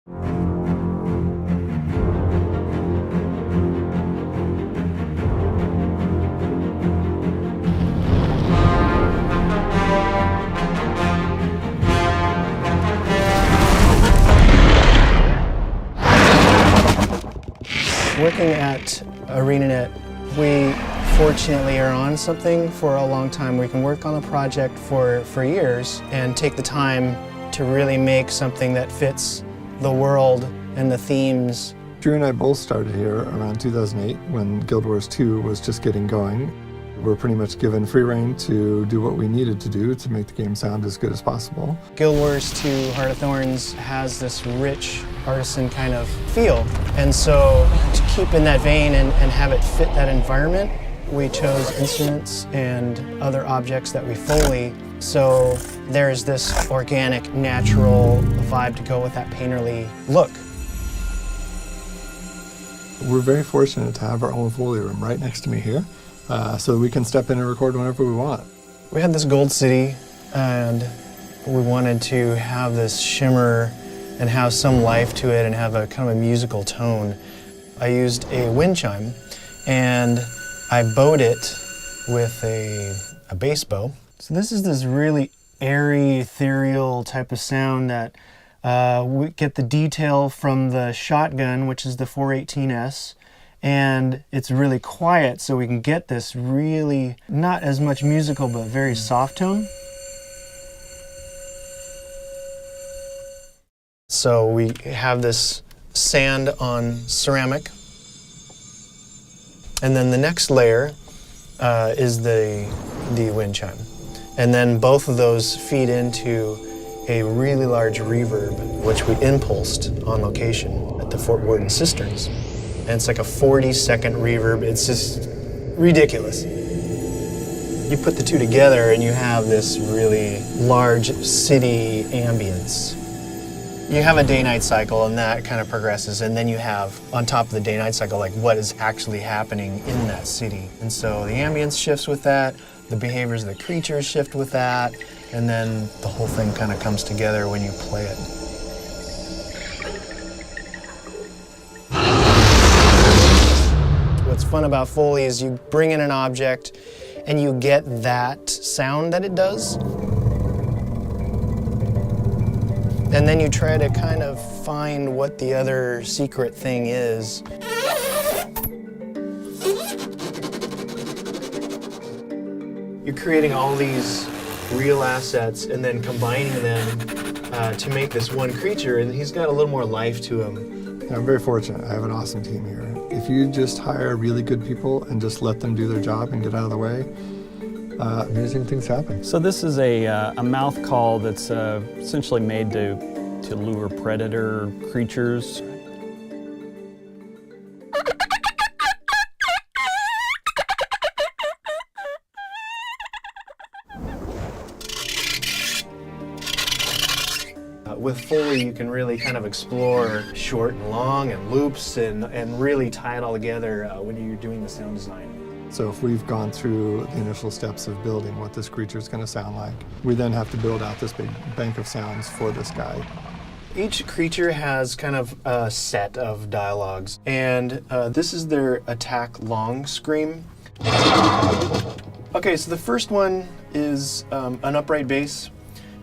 Working at ArenaNet, we fortunately are on something for a long time. We can work on a project for years and take the time to really make something that fits the world and the themes. Drew and I both started here around 2008 when Guild Wars 2 was just getting going. We're pretty much given free rein to do what we needed to do to make the game sound as good as possible. Guild Wars 2 Heart of Thorns has this rich artisan kind of feel. And so to keep in that vein and have it fit that environment, we chose instruments and other objects that we Foley. So there's this organic, natural vibe to go with that painterly look. We're very fortunate to have our own Foley room right next to me here, so that we can step in and record whenever we want. We had this gold city, and we wanted to have this shimmer and have some life to it and have a kind of a musical tone. I used a wind chime, and I bowed it with a bass bow. So this is this really airy, ethereal type of sound that we get the detail from the shotgun, which is the 418S, and it's really quiet, so we can get this really, not as much musical, but very soft tone. So we have this sand on ceramic, and then the next layer is the wind chime. And then both of those feed into a really large reverb, which we impulsed on location at the Fort Worden Cisterns. And it's like a 40-second reverb. It's just ridiculous. You put the two together and you have this really large city ambience. You have a day-night cycle and that kind of progresses, and then you have, on top of the day-night cycle, like what is actually happening in that city. And so the ambience shifts with that, the behaviors of the creatures shift with that, and then the whole thing kind of comes together when you play it. What's fun about Foley is you bring in an object and you get that sound that it does. And then you try to kind of find what the other secret thing is. You're creating all these real assets and then combining them to make this one creature, and he's got a little more life to him. I'm very fortunate. I have an awesome team here. If you just hire really good people and just let them do their job and get out of the way, amazing things happen. So this is a mouth call that's essentially made to lure predator creatures. With Foley, you can really kind of explore short and long and loops and really tie it all together when you're doing the sound design. So if we've gone through the initial steps of building what this creature is going to sound like, we then have to build out this big bank of sounds for this guy. Each creature has kind of a set of dialogues, and this is their attack long scream. Okay, so the first one is an upright bass,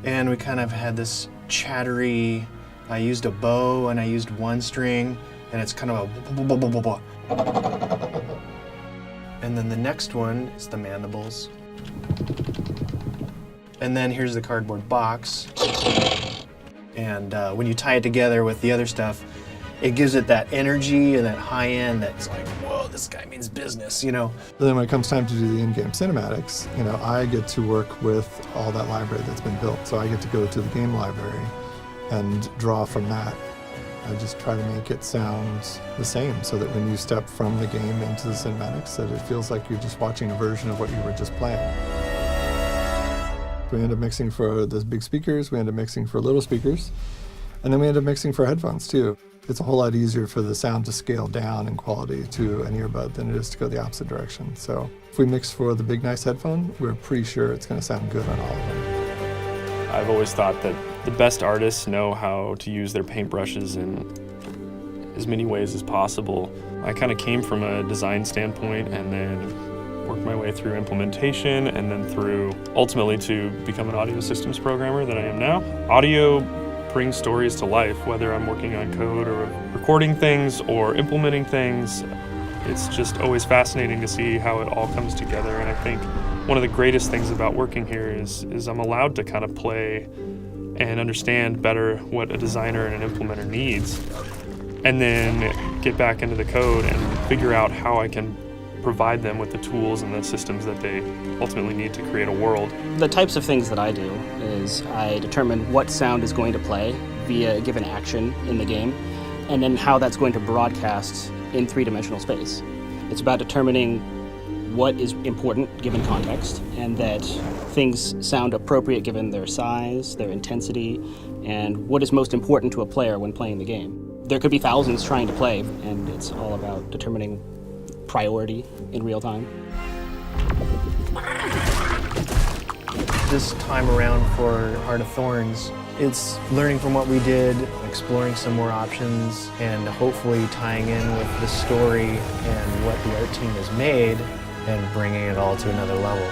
and we kind of had this chattery, I used a bow and I used one string, and it's kind of a and then the next one is the mandibles. And then here's the cardboard box. And when you tie it together with the other stuff, it gives it that energy and that high end that's like, whoa, this guy means business, you know? But then when it comes time to do the in-game cinematics, you know, I get to work with all that library that's been built. So I get to go to the game library and draw from that. I just try to make it sound the same so that when you step from the game into the cinematics, that it feels like you're just watching a version of what you were just playing. We end up mixing for the big speakers, we end up mixing for little speakers, and then we end up mixing for headphones too. It's a whole lot easier for the sound to scale down in quality to an earbud than it is to go the opposite direction. So if we mix for the big nice headphone, we're pretty sure it's going to sound good on all of them. I've always thought that The best artists know how to use their paintbrushes in as many ways as possible. I kind of came from a design standpoint and then worked my way through implementation and then through ultimately to become an audio systems programmer that I am now. Audio brings stories to life, whether I'm working on code or recording things or implementing things. It's just always fascinating to see how it all comes together, and I think one of the greatest things about working here is I'm allowed to kind of play and understand better what a designer and an implementer needs, and then get back into the code and figure out how I can provide them with the tools and the systems that they ultimately need to create a world. The types of things that I do is I determine what sound is going to play via a given action in the game, and then how that's going to broadcast in three-dimensional space. It's about determining what is important given context, and that things sound appropriate given their size, their intensity, and what is most important to a player when playing the game. There could be thousands trying to play, and it's all about determining priority in real time. This time around for Heart of Thorns, it's learning from what we did, exploring some more options, and hopefully tying in with the story and what the art team has made and bringing it all to another level.